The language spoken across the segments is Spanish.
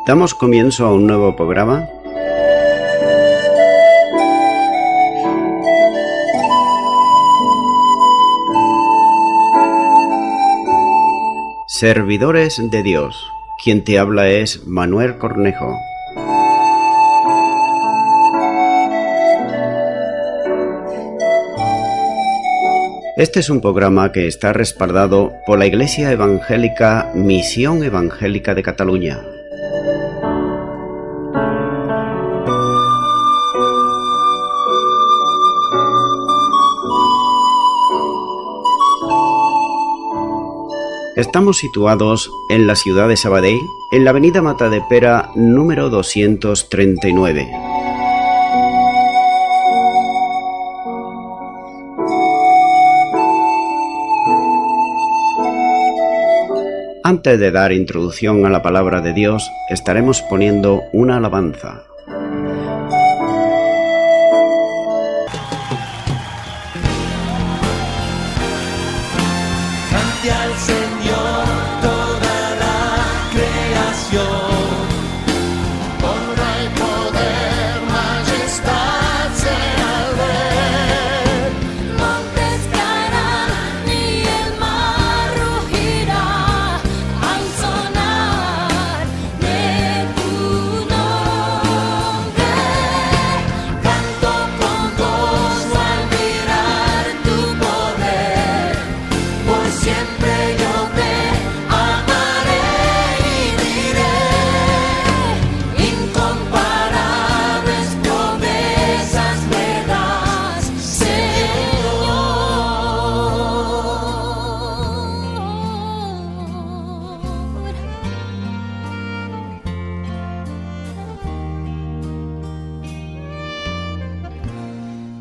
Damos comienzo a un nuevo programa. Servidores de Dios. Quien te habla es Manuel Cornejo. Este es un programa que está respaldado por la Iglesia Evangélica Misión Evangélica de Cataluña. Estamos situados en la ciudad de Sabadell, en la avenida Matadepera número 239. Antes de dar introducción a la palabra de Dios, estaremos poniendo una alabanza. Cante al Señor toda la creación, honra y poder, majestad sea al ver. Montes caerán y el mar rugirá al sonar de tu nombre. Canto con gozo al mirar tu poder, por siempre yo te amaré y diré incomparables promesas me das, Señor.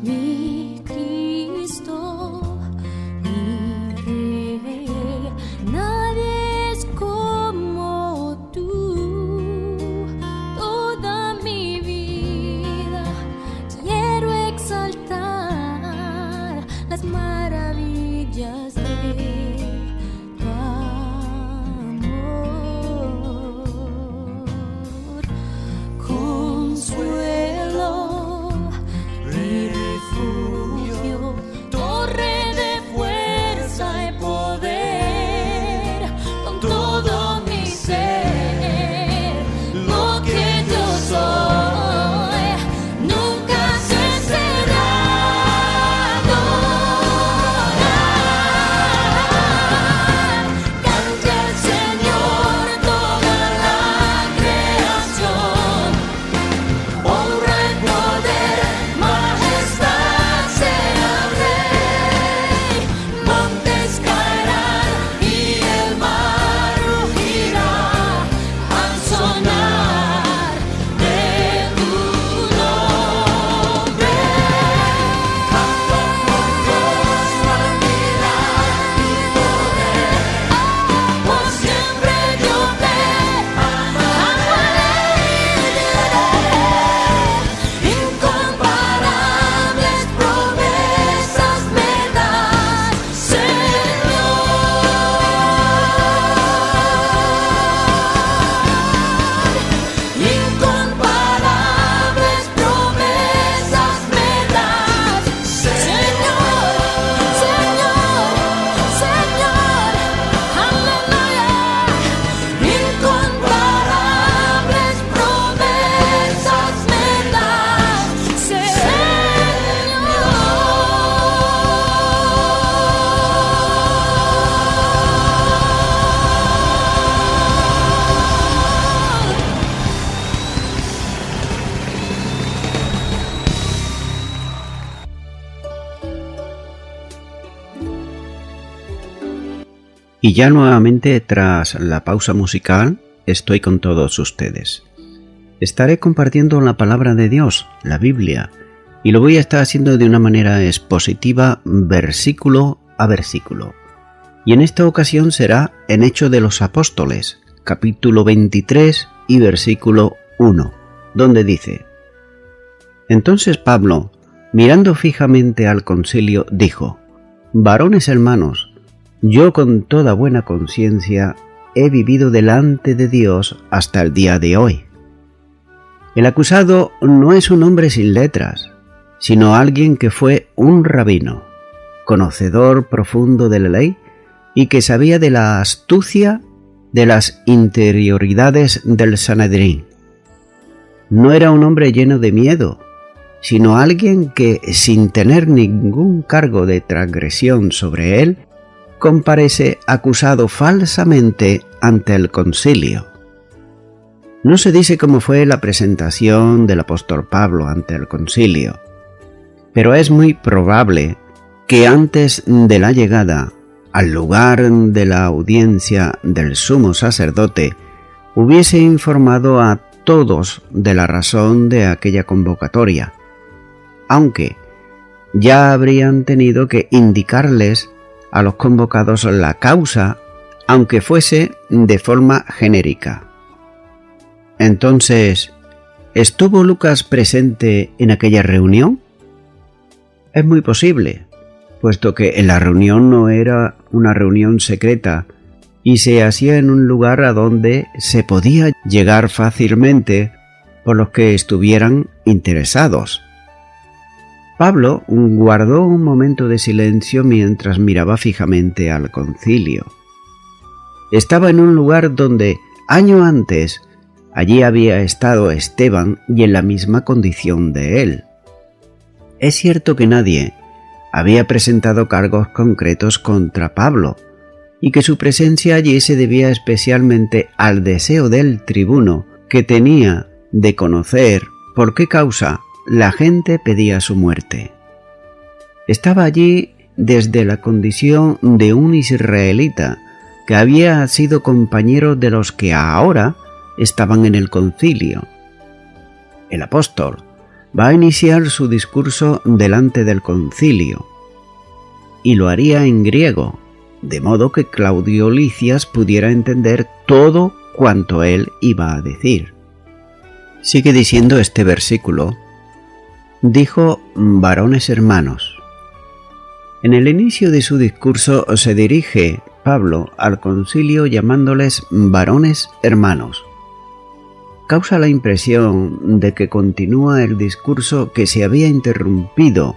Mi Cristo, mi Rey, nadie es como tú. Toda mi vida quiero exaltar las maravillas de tu amor. Consuelo, mi refugio, torre de fuerza y poder, con todo mi ser, lo que yo soy, nunca cesará de adorar. Cante al Señor toda la creación, honra y poder, majestad sea al Rey. Montes caerán y el mar rugirá al sonar de tu nombre. Canto con gozo al mirar tu poder, por siempre yo te amaré y diré incomparables promesas me das, Señor. Incomparables promesas me das, Señor, Señor, Señor, aleluya. Incomparables promesas me das, Y ya nuevamente, tras la pausa musical, estoy con todos ustedes. Estaré compartiendo la palabra de Dios, la Biblia, y lo voy a estar haciendo de una manera expositiva, versículo a versículo. Y en esta ocasión será en Hechos de los Apóstoles, capítulo 23 y versículo 1, donde dice: Entonces Pablo, mirando fijamente al concilio, dijo: Varones hermanos, yo con toda buena conciencia he vivido delante de Dios hasta el día de hoy. El acusado no es un hombre sin letras, sino alguien que fue un rabino, conocedor profundo de la ley y que sabía de la astucia de las interioridades del Sanedrín. No era un hombre lleno de miedo, sino alguien que, sin tener ningún cargo de transgresión sobre él, comparece acusado falsamente ante el concilio. No se dice cómo fue la presentación del apóstol Pablo ante el concilio, pero es muy probable que antes de la llegada al lugar de la audiencia del sumo sacerdote hubiese informado a todos de la razón de aquella convocatoria, aunque ya habrían tenido que indicarles a los convocados la causa, aunque fuese de forma genérica. Entonces, ¿estuvo Lucas presente en aquella reunión? Es muy posible, puesto que en la reunión no era una reunión secreta y se hacía en un lugar a donde se podía llegar fácilmente por los que estuvieran interesados. Pablo guardó un momento de silencio mientras miraba fijamente al concilio. Estaba en un lugar donde, año antes, allí había estado Esteban y en la misma condición de él. Es cierto que nadie había presentado cargos concretos contra Pablo y que su presencia allí se debía especialmente al deseo del tribuno que tenía de conocer por qué causa la gente pedía su muerte. Estaba allí desde la condición de un israelita que había sido compañero de los que ahora estaban en el concilio. El apóstol va a iniciar su discurso delante del concilio y lo haría en griego, de modo que Claudio Licias pudiera entender todo cuanto él iba a decir. Sigue diciendo este versículo: dijo: varones hermanos. En el inicio de su discurso se dirige Pablo al concilio llamándoles varones hermanos. Causa la impresión de que continúa el discurso que se había interrumpido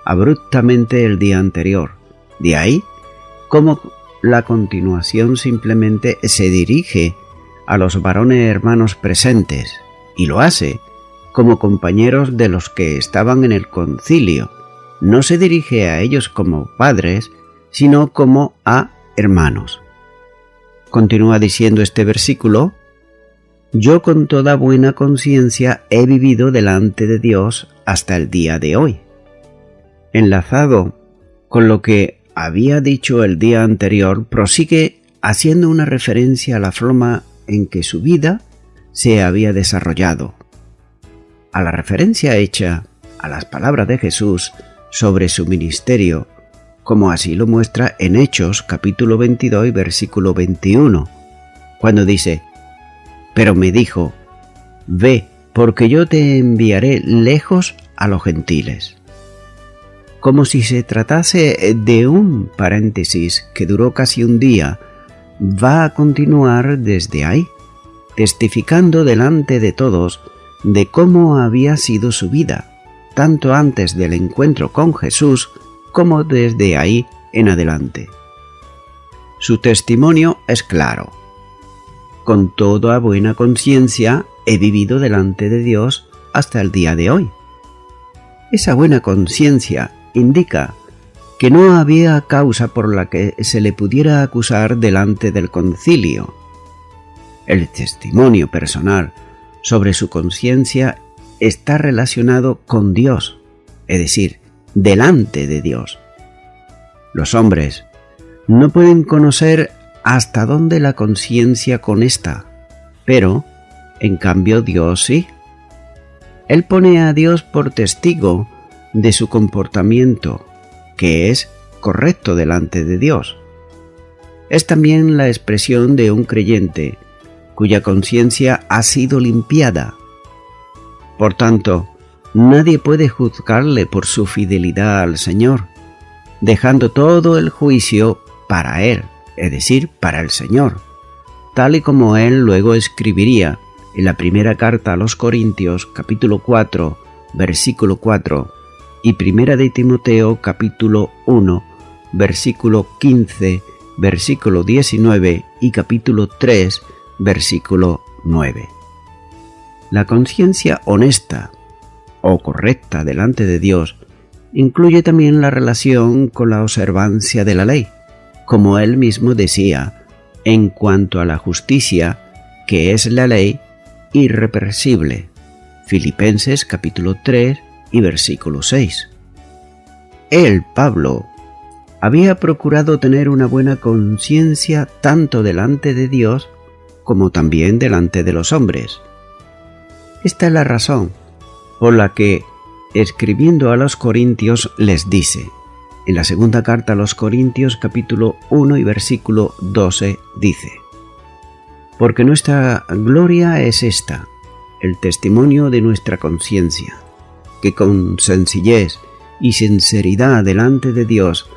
abruptamente el día anterior. De ahí, como la continuación simplemente se dirige a los varones hermanos presentes, y lo hace como compañeros de los que estaban en el concilio. No se dirige a ellos como padres, sino como a hermanos. Continúa diciendo este versículo: yo con toda buena conciencia he vivido delante de Dios hasta el día de hoy. Enlazado con lo que había dicho el día anterior, prosigue haciendo una referencia a la forma en que su vida se había desarrollado, a la referencia hecha a las palabras de Jesús sobre su ministerio, como así lo muestra en Hechos capítulo 22 y versículo 21, cuando dice: pero me dijo, ve, porque yo te enviaré lejos a los gentiles. Como si se tratase de un paréntesis que duró casi un día, va a continuar desde ahí, testificando delante de todos de cómo había sido su vida, tanto antes del encuentro con Jesús como desde ahí en adelante. Su testimonio es claro: con toda buena conciencia he vivido delante de Dios hasta el día de hoy. Esa buena conciencia indica que no había causa por la que se le pudiera acusar delante del concilio. El testimonio personal sobre su conciencia está relacionado con Dios, es decir, delante de Dios. Los hombres no pueden conocer hasta dónde la conciencia conecta, pero, en cambio, Dios sí. Él pone a Dios por testigo de su comportamiento, que es correcto delante de Dios. Es también la expresión de un creyente cuya conciencia ha sido limpiada. Por tanto, nadie puede juzgarle por su fidelidad al Señor, dejando todo el juicio para Él, es decir, para el Señor, tal y como él luego escribiría en la primera carta a los Corintios, capítulo 4, versículo 4, y primera de Timoteo, capítulo 1, versículo 15, versículo 19 y capítulo 3, versículo 9. La conciencia honesta o correcta delante de Dios incluye también la relación con la observancia de la ley, como él mismo decía, en cuanto a la justicia, que es la ley irrepresible. Filipenses capítulo 3 y versículo 6. Él, Pablo, había procurado tener una buena conciencia tanto delante de Dios como también delante de los hombres. Esta es la razón por la que, escribiendo a los Corintios, les dice, en la segunda carta a los Corintios, capítulo 1 y versículo 12, dice: porque nuestra gloria es esta, el testimonio de nuestra conciencia, que con sencillez y sinceridad delante de Dios,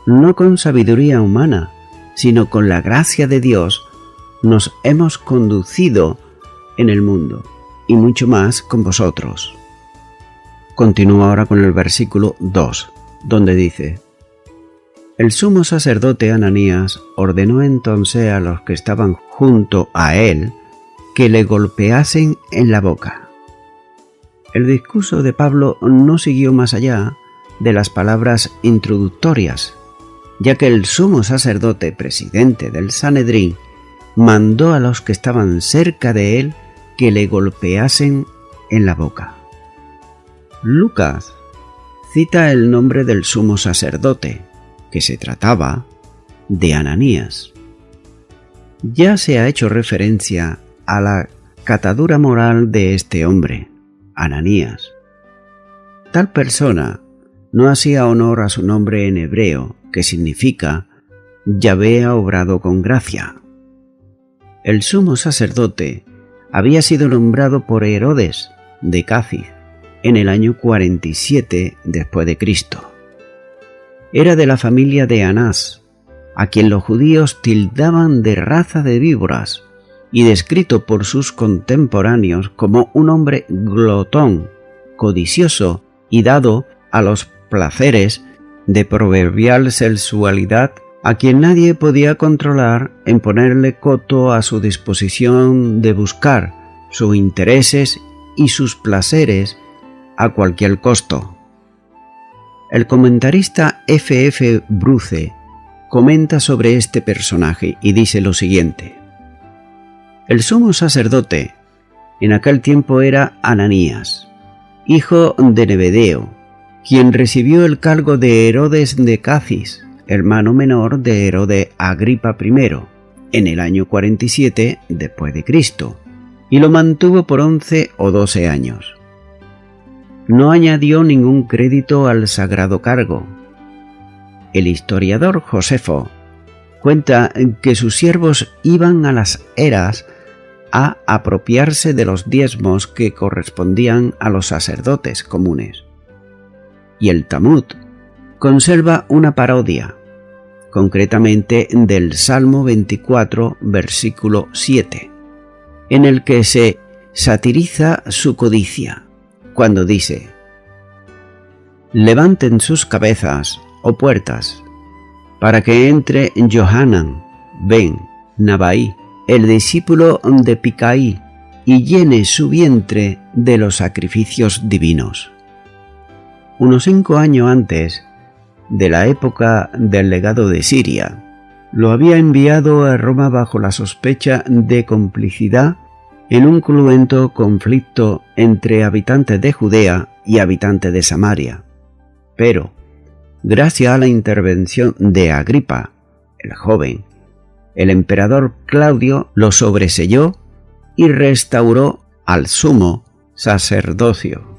no con sabiduría humana, sino con la gracia de Dios, nos hemos conducido en el mundo, y mucho más con vosotros. Continúa ahora con el versículo 2, donde dice: el sumo sacerdote Ananías ordenó entonces a los que estaban junto a él que le golpeasen en la boca. El discurso de Pablo no siguió más allá de las palabras introductorias, ya que el sumo sacerdote presidente del Sanedrín mandó a los que estaban cerca de él que le golpeasen en la boca. Lucas cita el nombre del sumo sacerdote, que se trataba de Ananías. Ya se ha hecho referencia a la catadura moral de este hombre, Ananías. Tal persona no hacía honor a su nombre en hebreo, que significa Yahvé ha obrado con gracia. El sumo sacerdote había sido nombrado por Herodes de Cacis en el año 47 después de Cristo. Era de la familia de Anás, a quien los judíos tildaban de raza de víboras, y descrito por sus contemporáneos como un hombre glotón, codicioso y dado a los placeres de proverbial sensualidad, a quien nadie podía controlar en ponerle coto a su disposición de buscar sus intereses y sus placeres a cualquier costo. El comentarista F.F. Bruce comenta sobre este personaje y dice lo siguiente: el sumo sacerdote en aquel tiempo era Ananías, hijo de Nebedeo, quien recibió el cargo de Herodes de Cacis, hermano menor de Herodes Agripa I, en el año 47 después de Cristo, y lo mantuvo por 11 o 12 años. No añadió ningún crédito al sagrado cargo. El historiador Josefo cuenta que sus siervos iban a las eras a apropiarse de los diezmos que correspondían a los sacerdotes comunes. Y el Talmud conserva una parodia, concretamente del Salmo 24, versículo 7, en el que se satiriza su codicia, cuando dice: levanten sus cabezas, oh puertas, para que entre Johanan ben Nabai, el discípulo de Picaí, y llene su vientre de los sacrificios divinos. Unos 5 años antes de la época del legado de Siria, lo había enviado a Roma bajo la sospecha de complicidad en un cruento conflicto entre habitantes de Judea y habitantes de Samaria. Pero, gracias a la intervención de Agripa, el joven, el emperador Claudio lo sobreseyó y restauró al sumo sacerdocio.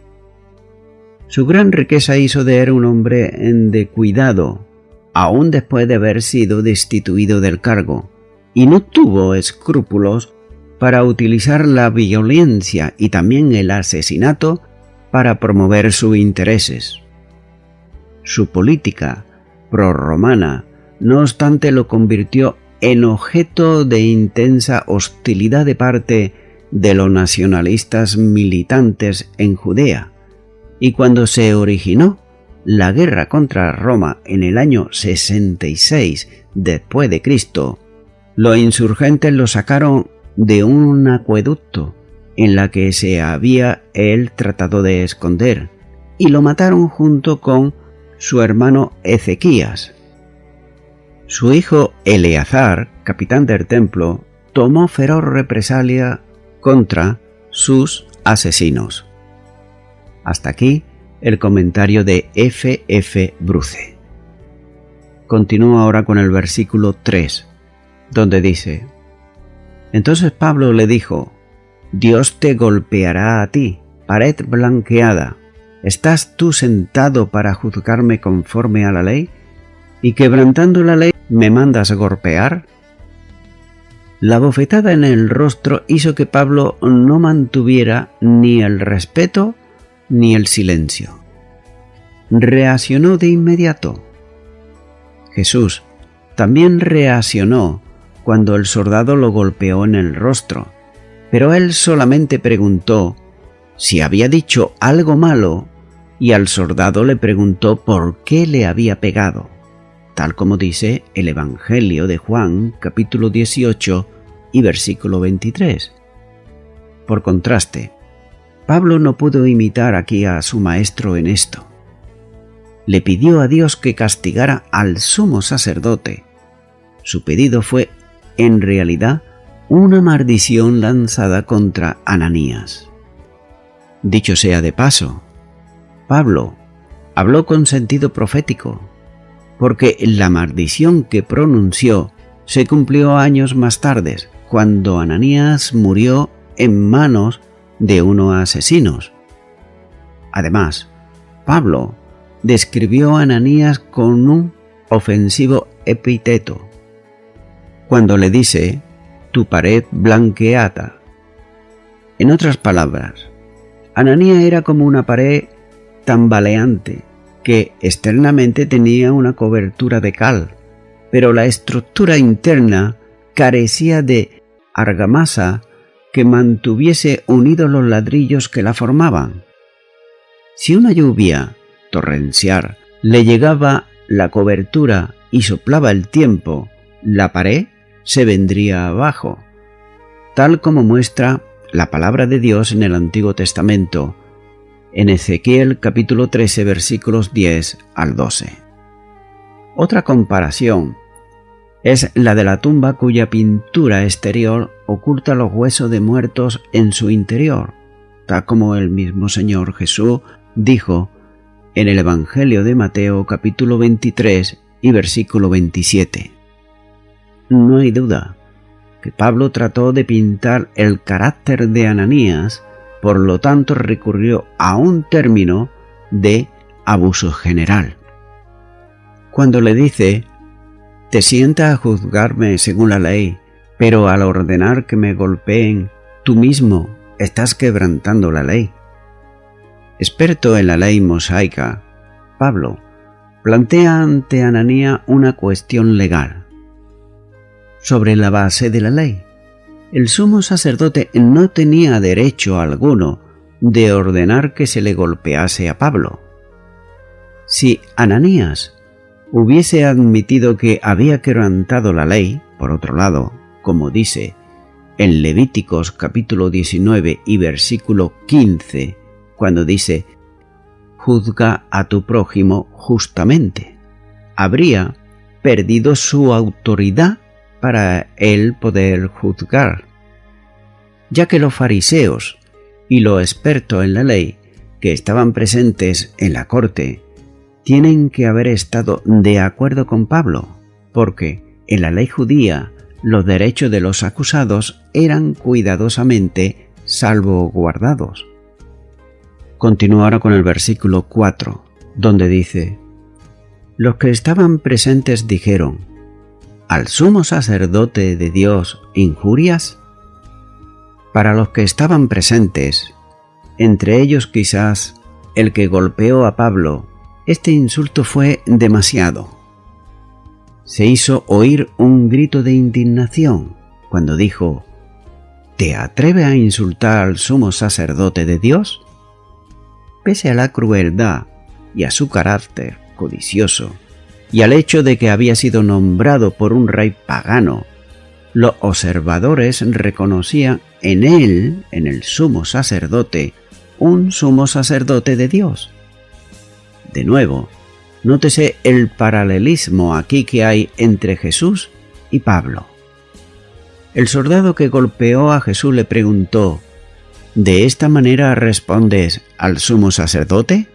Su gran riqueza hizo de él un hombre de cuidado, aun después de haber sido destituido del cargo, y no tuvo escrúpulos para utilizar la violencia y también el asesinato para promover sus intereses. Su política prorromana, no obstante, lo convirtió en objeto de intensa hostilidad de parte de los nacionalistas militantes en Judea, y cuando se originó la guerra contra Roma en el año 66 después de Cristo, los insurgentes lo sacaron de un acueducto en la que se había él tratado de esconder y lo mataron junto con su hermano Ezequías. Su hijo Eleazar, capitán del templo, tomó feroz represalia contra sus asesinos. Hasta aquí el comentario de F. F. Bruce. Continúo ahora con el versículo 3, donde dice: Entonces Pablo le dijo: Dios te golpeará a ti, pared blanqueada. ¿Estás tú sentado para juzgarme conforme a la ley? ¿Y quebrantando la ley me mandas golpear? La bofetada en el rostro hizo que Pablo no mantuviera ni el respeto ni el silencio. Reaccionó de inmediato. Jesús también reaccionó cuando el soldado lo golpeó en el rostro, pero él solamente preguntó si había dicho algo malo y al soldado le preguntó por qué le había pegado, tal como dice el Evangelio de Juan, capítulo 18 y versículo 23. Por contraste, Pablo no pudo imitar aquí a su maestro en esto. Le pidió a Dios que castigara al sumo sacerdote. Su pedido fue, en realidad, una maldición lanzada contra Ananías. Dicho sea de paso, Pablo habló con sentido profético, porque la maldición que pronunció se cumplió años más tarde, cuando Ananías murió en manos de unos asesinos. Además, Pablo describió a Ananías con un ofensivo epíteto, cuando le dice: tu pared blanqueada. En otras palabras, Ananías era como una pared tambaleante que externamente tenía una cobertura de cal, pero la estructura interna carecía de argamasa que mantuviese unidos los ladrillos que la formaban. Si una lluvia torrencial le llegaba la cobertura y soplaba el tiempo, la pared se vendría abajo, tal como muestra la palabra de Dios en el Antiguo Testamento, en Ezequiel capítulo 13 versículos 10 al 12. Otra comparación es la de la tumba cuya pintura exterior oculta los huesos de muertos en su interior, tal como el mismo Señor Jesús dijo en el Evangelio de Mateo capítulo 23 y versículo 27. No hay duda que Pablo trató de pintar el carácter de Ananías, por lo tanto recurrió a un término de abuso general. Cuando le dice: te sientas a juzgarme según la ley, pero al ordenar que me golpeen, tú mismo estás quebrantando la ley. Experto en la ley mosaica, Pablo plantea ante Ananías una cuestión legal. Sobre la base de la ley, el sumo sacerdote no tenía derecho alguno de ordenar que se le golpease a Pablo. Si Ananías hubiese admitido que había quebrantado la ley, por otro lado, como dice en Levíticos capítulo 19 y versículo 15, cuando dice: juzga a tu prójimo justamente, habría perdido su autoridad para él poder juzgar, ya que los fariseos y los expertos en la ley que estaban presentes en la corte tienen que haber estado de acuerdo con Pablo, porque en la ley judía los derechos de los acusados eran cuidadosamente salvaguardados. Continúo ahora con el versículo 4, donde dice: los que estaban presentes dijeron: ¿al sumo sacerdote de Dios injurias? Para los que estaban presentes, entre ellos quizás el que golpeó a Pablo, este insulto fue demasiado. se hizo oír un grito de indignación cuando dijo: ¿Te atreves a insultar al sumo sacerdote de Dios? Pese a la crueldad y a su carácter codicioso, y al hecho de que había sido nombrado por un rey pagano, los observadores reconocían en él, en el sumo sacerdote, un sumo sacerdote de Dios. De nuevo, nótese el paralelismo aquí que hay entre Jesús y Pablo. El soldado que golpeó a Jesús le preguntó: ¿De esta manera respondes al sumo sacerdote?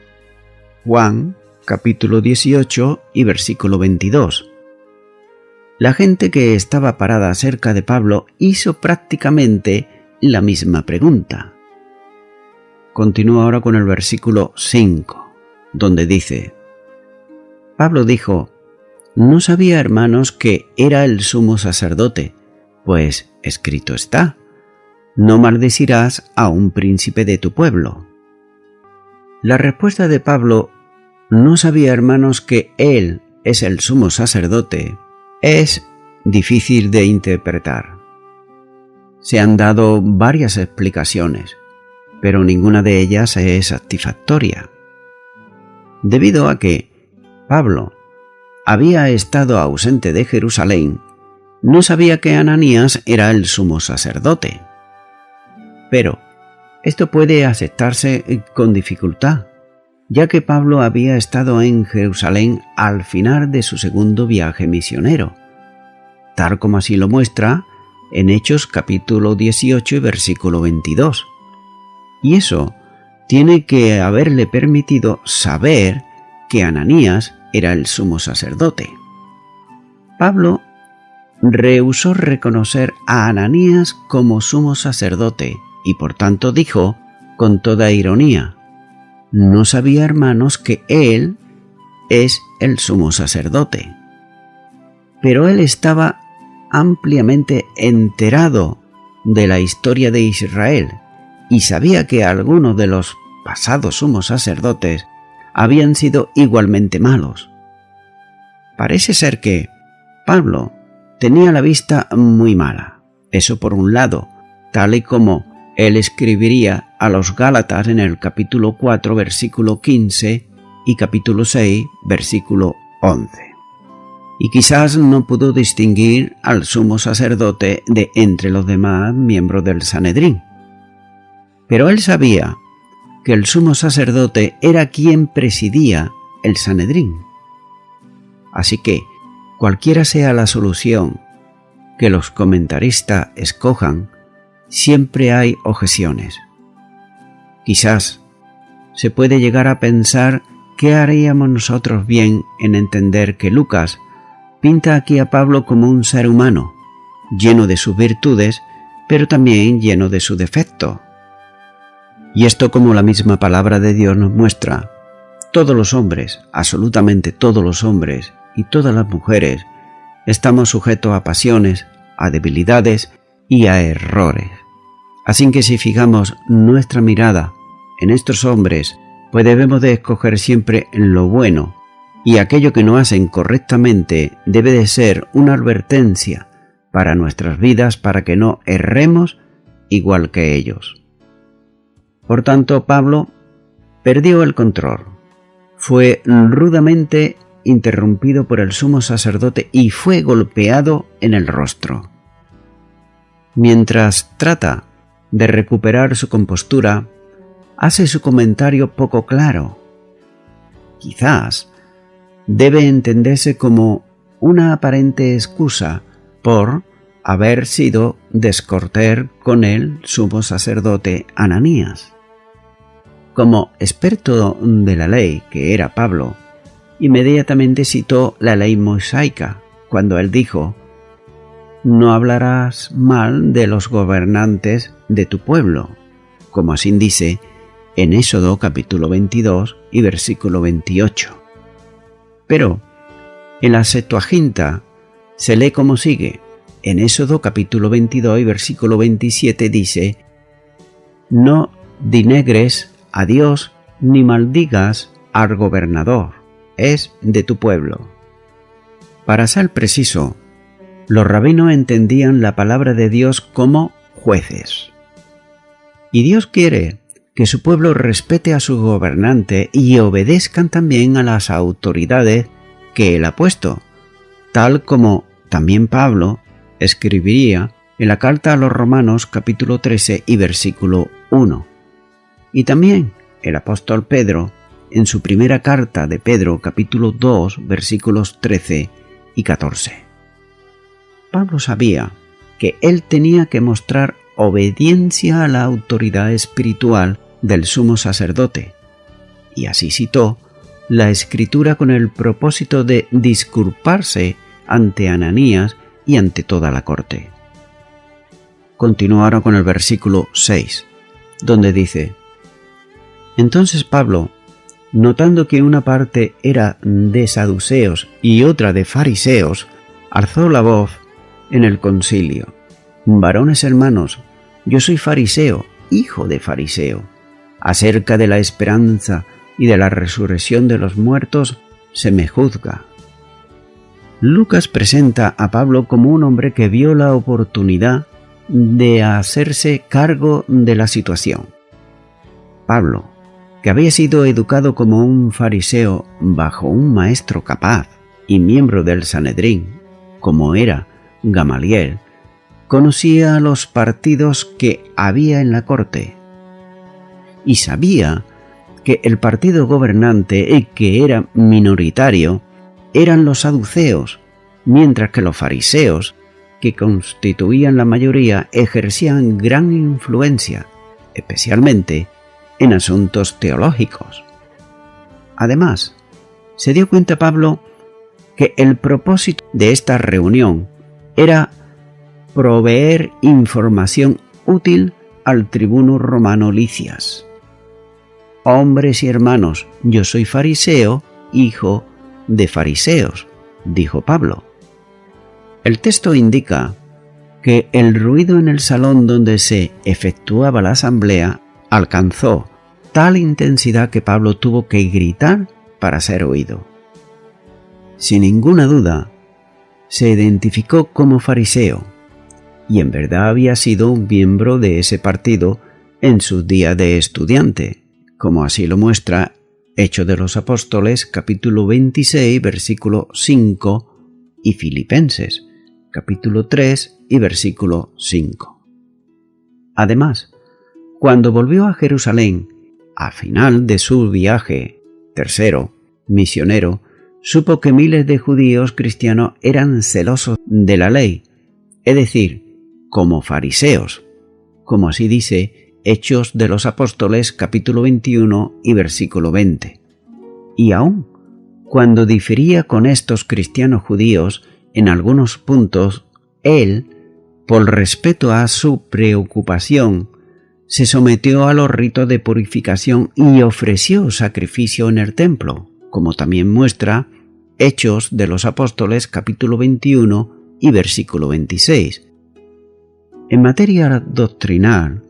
Juan, capítulo 18 y versículo 22. La gente que estaba parada cerca de Pablo hizo prácticamente la misma pregunta. Continúa ahora con el versículo 5, donde dice: Pablo dijo: ¿No sabía, hermanos, que era el sumo sacerdote? Pues escrito está: no maldecirás a un príncipe de tu pueblo. La respuesta de Pablo: ¿no sabía, hermanos, que él es el sumo sacerdote?, es difícil de interpretar. Se han dado varias explicaciones, pero ninguna de ellas es satisfactoria. Debido a que Pablo había estado ausente de Jerusalén, no sabía que Ananías era el sumo sacerdote. Pero esto puede aceptarse con dificultad, ya que Pablo había estado en Jerusalén al final de su segundo viaje misionero, tal como así lo muestra en Hechos capítulo 18 y versículo 22. Y eso tiene que haberle permitido saber que Ananías era el sumo sacerdote. Pablo rehusó reconocer a Ananías como sumo sacerdote y por tanto dijo con toda ironía: no sabía, hermanos, que él es el sumo sacerdote. Pero él estaba ampliamente enterado de la historia de Israel y sabía que algunos de los pasados sumos sacerdotes habían sido igualmente malos. Parece ser que Pablo tenía la vista muy mala, eso por un lado, tal y como él escribiría a los Gálatas en el capítulo 4, versículo 15 y capítulo 6, versículo 11. Y quizás no pudo distinguir al sumo sacerdote de entre los demás miembros del Sanedrín. Pero él sabía que el sumo sacerdote era quien presidía el Sanedrín. Así que, cualquiera sea la solución que los comentaristas escojan, siempre hay objeciones. Quizás se puede llegar a pensar que haríamos nosotros bien en entender que Lucas pinta aquí a Pablo como un ser humano, lleno de sus virtudes, pero también lleno de sus defectos. Y esto, como la misma palabra de Dios nos muestra, todos los hombres, absolutamente todos los hombres y todas las mujeres, estamos sujetos a pasiones, a debilidades y a errores. Así que si fijamos nuestra mirada en estos hombres, pues debemos de escoger siempre lo bueno, y aquello que no hacen correctamente debe de ser una advertencia para nuestras vidas para que no erremos igual que ellos. Por tanto, Pablo perdió el control, fue rudamente interrumpido por el sumo sacerdote y fue golpeado en el rostro. Mientras trata de recuperar su compostura, hace su comentario poco claro. Quizás debe entenderse como una aparente excusa por haber sido descortés con el sumo sacerdote Ananías. Como experto de la ley que era Pablo, inmediatamente citó la ley mosaica cuando él dijo: no hablarás mal de los gobernantes de tu pueblo, como así dice en Éxodo capítulo 22 y versículo 28. Pero en la Septuaginta se lee como sigue. En Éxodo capítulo 22 y versículo 27 dice: no denigres a Dios ni maldigas al gobernador, es de tu pueblo. Para ser preciso, los rabinos entendían la palabra de Dios como jueces. Y Dios quiere que su pueblo respete a su gobernante y obedezcan también a las autoridades que Él ha puesto, tal como también Pablo escribiría en la carta a los Romanos capítulo 13 y versículo 1. Y también el apóstol Pedro en su primera carta de Pedro capítulo 2 versículos 13 y 14. Pablo sabía que él tenía que mostrar obediencia a la autoridad espiritual del sumo sacerdote, y así citó la Escritura con el propósito de disculparse ante Ananías y ante toda la corte. Continuaron con el versículo 6, donde dice: Entonces Pablo, notando que una parte era de saduceos y otra de fariseos, alzó la voz en el concilio: Varones hermanos, yo soy fariseo, hijo de fariseo. Acerca de la esperanza y de la resurrección de los muertos se me juzga. Lucas presenta a Pablo como un hombre que vio la oportunidad de hacerse cargo de la situación. Pablo, que había sido educado como un fariseo bajo un maestro capaz y miembro del Sanedrín, como era Gamaliel, conocía los partidos que había en la corte y sabía que el partido gobernante, que era minoritario, eran los saduceos, mientras que los fariseos, que constituían la mayoría, ejercían gran influencia, especialmente en asuntos teológicos. Además, se dio cuenta Pablo que el propósito de esta reunión era proveer información útil al tribuno romano Licias. Hombres y hermanos, yo soy fariseo, hijo de fariseos, dijo Pablo. El texto indica que el ruido en el salón donde se efectuaba la asamblea alcanzó tal intensidad que Pablo tuvo que gritar para ser oído. Sin ninguna duda, se identificó como fariseo, y en verdad había sido un miembro de ese partido en sus días de estudiante, como así lo muestra Hechos de los Apóstoles, capítulo 26, versículo 5, y Filipenses, capítulo 3 y versículo 5. Además, cuando volvió a Jerusalén, a final de su viaje tercero, misionero, supo que miles de judíos cristianos eran celosos de la ley, es decir, como fariseos, como así dice Hechos de los Apóstoles, capítulo 21 y versículo 20. Y aún cuando difería con estos cristianos judíos en algunos puntos, él, por respeto a su preocupación, se sometió a los ritos de purificación y ofreció sacrificio en el templo, como también muestra Hechos de los Apóstoles, capítulo 21 y versículo 26. En materia doctrinal,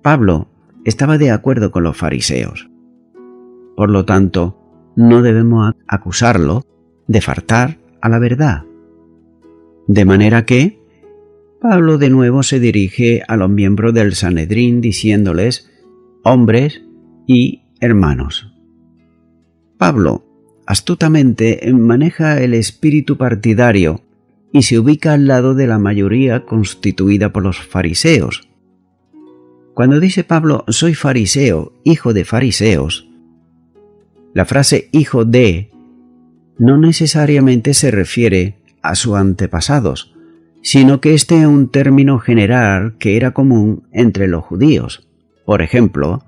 Pablo estaba de acuerdo con los fariseos. Por lo tanto, no debemos acusarlo de faltar a la verdad. De manera que Pablo de nuevo se dirige a los miembros del Sanedrín diciéndoles hombres y hermanos. Pablo astutamente maneja el espíritu partidario y se ubica al lado de la mayoría constituida por los fariseos. Cuando dice Pablo, soy fariseo, hijo de fariseos, la frase hijo de no necesariamente se refiere a sus antepasados, sino que este es un término general que era común entre los judíos. Por ejemplo,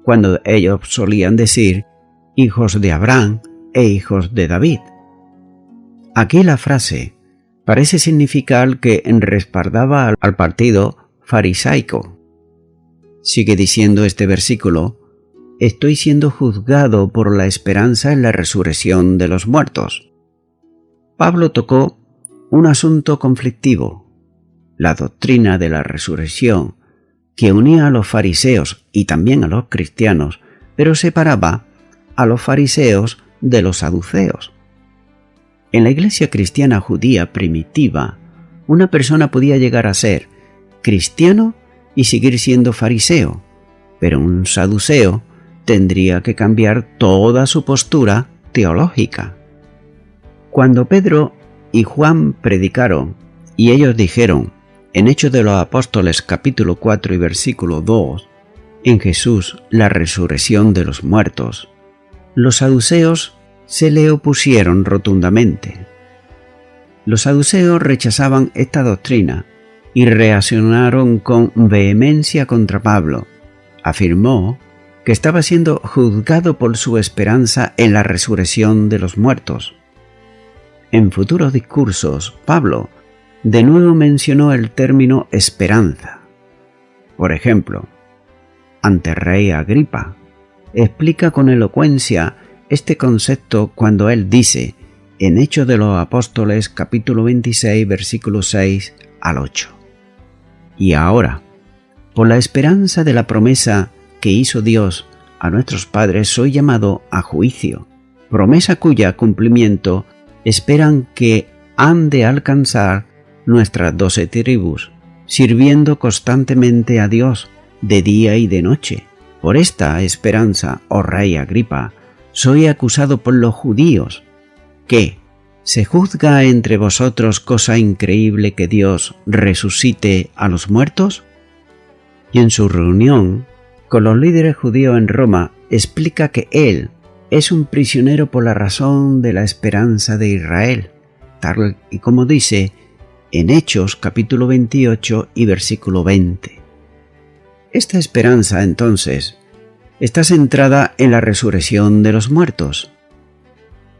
cuando ellos solían decir hijos de Abraham e hijos de David. Aquí la frase parece significar que respaldaba al partido farisaico. Sigue diciendo este versículo: estoy siendo juzgado por la esperanza en la resurrección de los muertos. Pablo tocó un asunto conflictivo, la doctrina de la resurrección, que unía a los fariseos y también a los cristianos, pero separaba a los fariseos de los saduceos. En la iglesia cristiana judía primitiva, una persona podía llegar a ser cristiano y seguir siendo fariseo, pero un saduceo tendría que cambiar toda su postura teológica. Cuando Pedro y Juan predicaron, y ellos dijeron, en Hechos de los Apóstoles capítulo 4 y versículo 2, en Jesús la resurrección de los muertos, los saduceos se le opusieron rotundamente. Los saduceos rechazaban esta doctrina y reaccionaron con vehemencia contra Pablo. Afirmó que estaba siendo juzgado por su esperanza en la resurrección de los muertos. En futuros discursos, Pablo de nuevo mencionó el término esperanza. Por ejemplo, ante rey Agripa, explica con elocuencia este concepto cuando él dice, en Hechos de los Apóstoles capítulo 26 versículo 6 al 8. Y ahora, por la esperanza de la promesa que hizo Dios a nuestros padres, soy llamado a juicio, promesa cuya cumplimiento esperan que han de alcanzar nuestras 12 tribus, sirviendo constantemente a Dios de día y de noche. Por esta esperanza, oh rey Agripa, soy acusado por los judíos. ¿Qué? ¿Se juzga entre vosotros cosa increíble que Dios resucite a los muertos? Y en su reunión con los líderes judíos en Roma, explica que él es un prisionero por la razón de la esperanza de Israel, tal y como dice en Hechos capítulo 28 y versículo 20. Esta esperanza, entonces, está centrada en la resurrección de los muertos.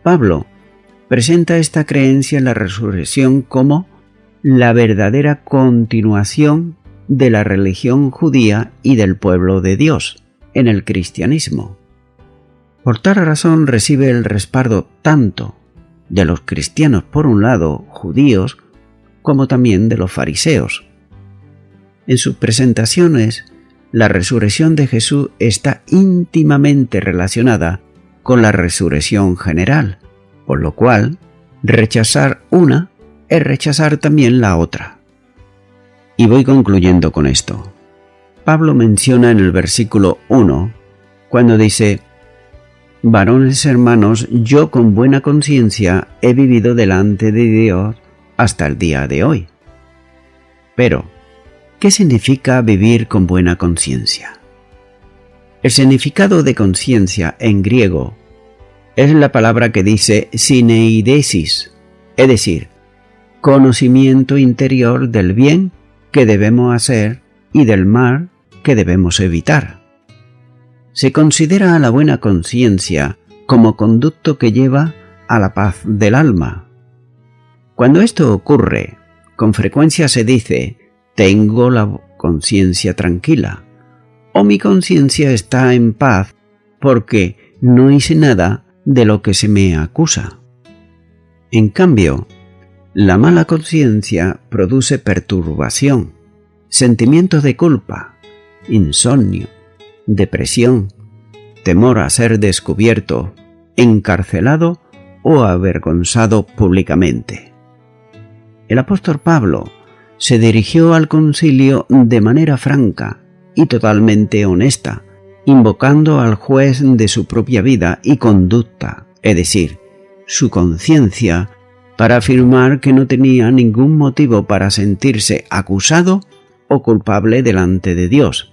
Pablo presenta esta creencia en la resurrección como la verdadera continuación de la religión judía y del pueblo de Dios en el cristianismo. Por tal razón recibe el respaldo tanto de los cristianos por un lado, judíos, como también de los fariseos. En sus presentaciones, la resurrección de Jesús está íntimamente relacionada con la resurrección general, por lo cual rechazar una es rechazar también la otra. Y voy concluyendo con esto. Pablo menciona en el versículo 1, cuando dice, varones hermanos, yo con buena conciencia he vivido delante de Dios hasta el día de hoy. Pero, ¿qué significa vivir con buena conciencia? El significado de conciencia en griego es la palabra que dice syneidesis, es decir, conocimiento interior del bien que debemos hacer y del mal que debemos evitar. Se considera a la buena conciencia como conducto que lleva a la paz del alma. Cuando esto ocurre, con frecuencia se dice, tengo la conciencia tranquila, o mi conciencia está en paz porque no hice nada de lo que se me acusa. En cambio, la mala conciencia produce perturbación, sentimientos de culpa, insomnio, depresión, temor a ser descubierto, encarcelado o avergonzado públicamente. El apóstol Pablo se dirigió al concilio de manera franca y totalmente honesta, invocando al juez de su propia vida y conducta, es decir, su conciencia, para afirmar que no tenía ningún motivo para sentirse acusado o culpable delante de Dios,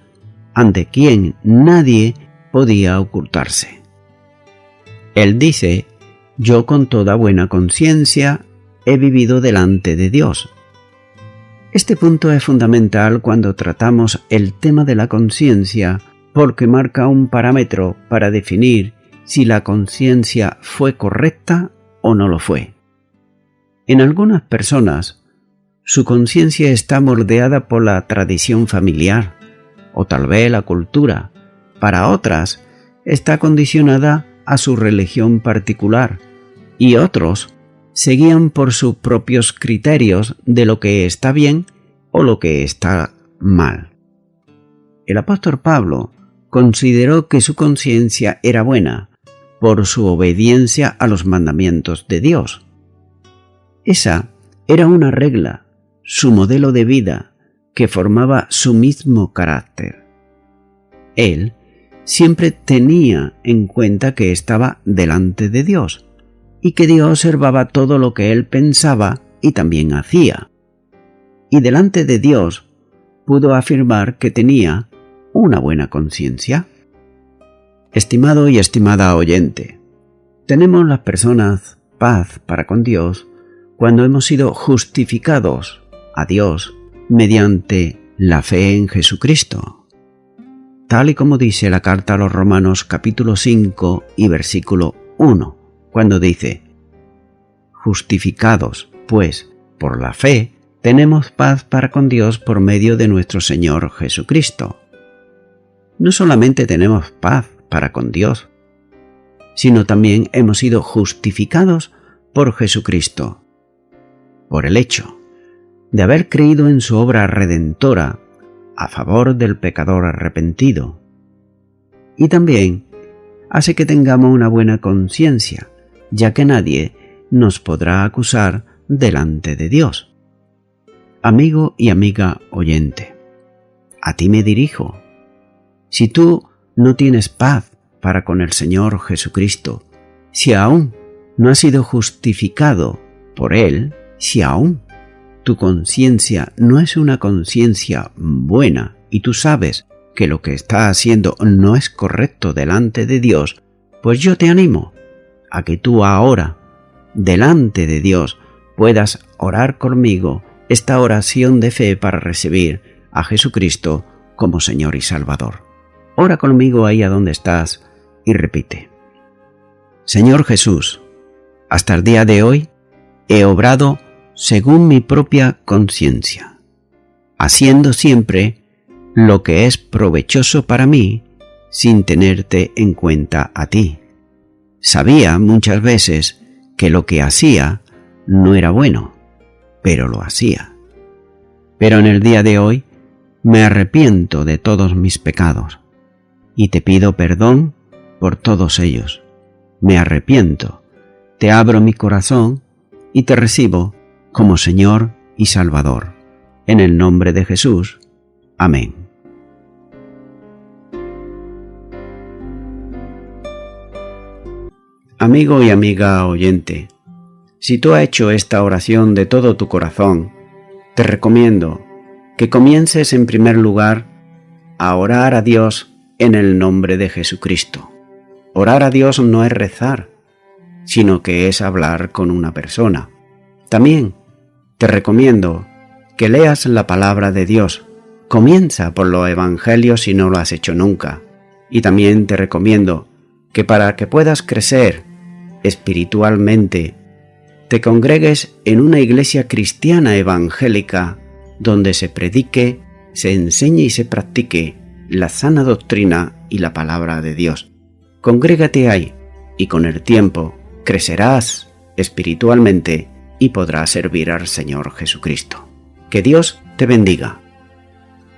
ante quien nadie podía ocultarse. Él dice, yo con toda buena conciencia he vivido delante de Dios. Este punto es fundamental cuando tratamos el tema de la conciencia porque marca un parámetro para definir si la conciencia fue correcta o no lo fue. En algunas personas, su conciencia está moldeada por la tradición familiar o tal vez la cultura. Para otras, está condicionada a su religión particular y otros se guían por sus propios criterios de lo que está bien o lo que está mal. El apóstol Pablo consideró que su conciencia era buena por su obediencia a los mandamientos de Dios. Esa era una regla, su modelo de vida, que formaba su mismo carácter. Él siempre tenía en cuenta que estaba delante de Dios y que Dios observaba todo lo que él pensaba y también hacía. Y delante de Dios pudo afirmar que tenía una buena conciencia. Estimado y estimada oyente, tenemos las personas paz para con Dios cuando hemos sido justificados a Dios mediante la fe en Jesucristo, tal y como dice la carta a los Romanos capítulo 5 y versículo 1, cuando dice: justificados, pues, por la fe, tenemos paz para con Dios por medio de nuestro Señor Jesucristo. No solamente tenemos paz para con Dios, sino también hemos sido justificados por Jesucristo, por el hecho de haber creído en su obra redentora a favor del pecador arrepentido. Y también hace que tengamos una buena conciencia, ya que nadie nos podrá acusar delante de Dios. Amigo y amiga oyente, a ti me dirijo. Si tú no tienes paz para con el Señor Jesucristo, si aún no has sido justificado por Él, si aún tu conciencia no es una conciencia buena y tú sabes que lo que estás haciendo no es correcto delante de Dios, pues yo te animo a que tú ahora, delante de Dios, puedas orar conmigo esta oración de fe para recibir a Jesucristo como Señor y Salvador. Ora conmigo ahí a donde estás y repite: Señor Jesús, hasta el día de hoy he obrado según mi propia conciencia, haciendo siempre lo que es provechoso para mí sin tenerte en cuenta a ti. Sabía muchas veces que lo que hacía no era bueno, pero lo hacía. Pero en el día de hoy me arrepiento de todos mis pecados y te pido perdón por todos ellos. Me arrepiento, te abro mi corazón y te recibo como Señor y Salvador. En el nombre de Jesús. Amén. Amigo y amiga oyente, si tú has hecho esta oración de todo tu corazón, te recomiendo que comiences en primer lugar a orar a Dios en el nombre de Jesucristo. Orar a Dios no es rezar, sino que es hablar con una persona. También te recomiendo que leas la palabra de Dios. Comienza por los evangelios si no lo has hecho nunca. Y también te recomiendo que para que puedas crecer espiritualmente, te congregues en una iglesia cristiana evangélica donde se predique, se enseñe y se practique la sana doctrina y la palabra de Dios. Congrégate ahí y con el tiempo crecerás espiritualmente y podrás servir al Señor Jesucristo. Que Dios te bendiga.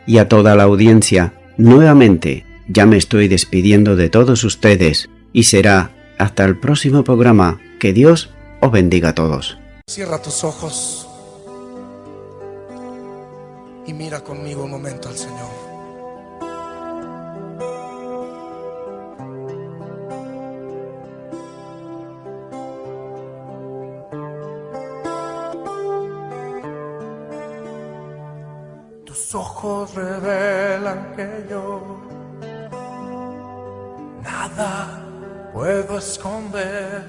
Y a toda la audiencia, nuevamente ya me estoy despidiendo de todos ustedes y será hasta el próximo programa. Que Dios os bendiga a todos. Cierra tus ojos y mira conmigo un momento al Señor. Tus ojos revelan que yo nada puedo esconder,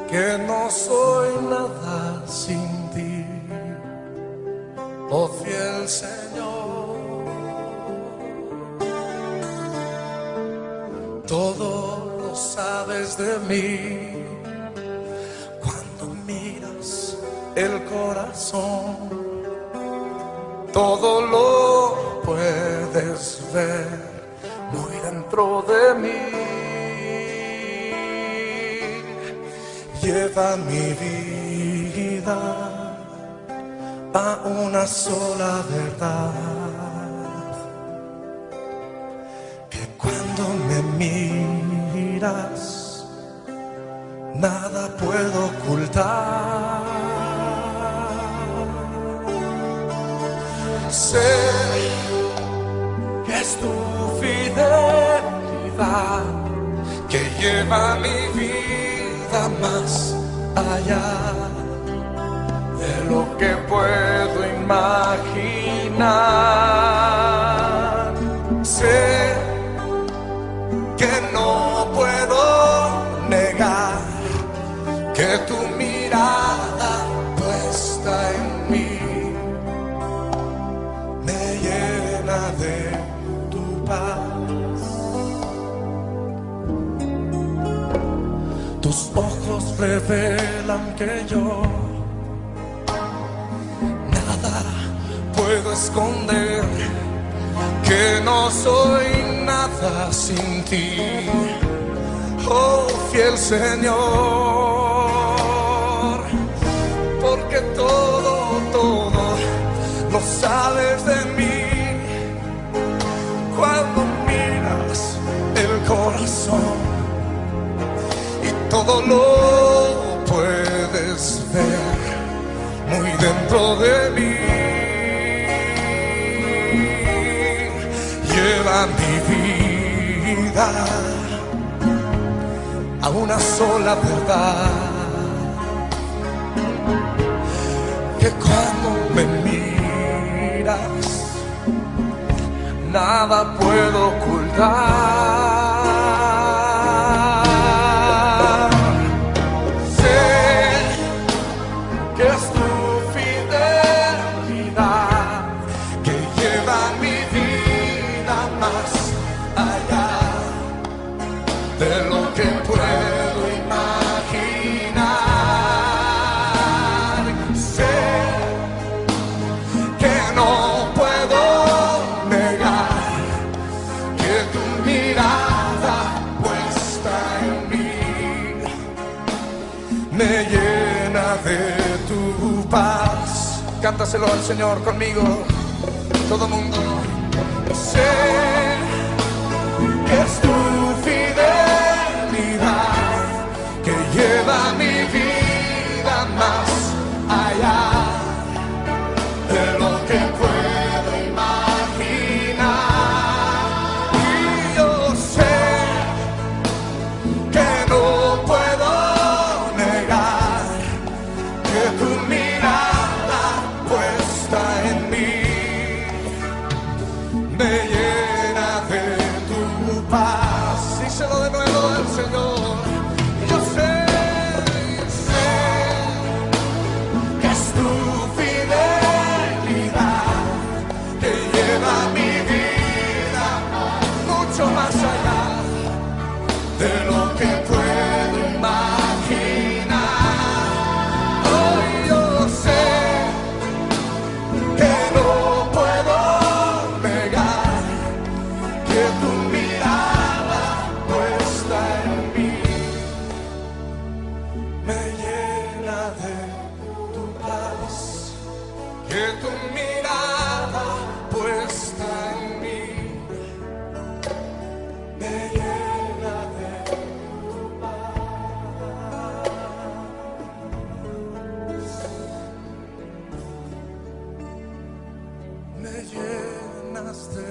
que no soy nada sin ti, oh fiel Señor. Todo lo sabes de mí, cuando miras el corazón, todo lo puedes ver muy dentro de mí. Lleva mi vida a una sola verdad, que cuando me miras nada puedo ocultar. sé que es tu fidelidad que lleva mi vida más allá de lo que puedo imaginar. Sé que no puedo negar que tu mirada puesta en mí me llena de tu paz. Tus ojos revelan que yo nada puedo esconder, que no soy nada sin ti, oh fiel Señor, porque todo lo sabes de mí cuando miras el corazón y todo lo puedes ver muy dentro de mí. Lleva mi vida a una sola verdad, que cuando me miras nada puedo ocultar. Sé que es tu fidelidad que lleva mi vida más allá de lo que puedo imaginar. Sé que no puedo negar que tu mirada puesta en mí me llena de tu paz. Cántaselo al Señor conmigo, todo mundo. Sé que es tu fidelidad que lleva mi vida más allá de lo que puedo imaginar. Y yo sé que no puedo negar que tu mirada puesta en mí me llena de tu paz. Díselo de nuevo al Señor. Yo sé que es tu fidelidad que lleva mi vida mucho más allá de lo que puedo imaginar. Hoy yo sé que no puedo negar que tu mirada puesta en mí me llena de tu paz, que tu mirada puesta en mí me llena de tu paz, me llenas de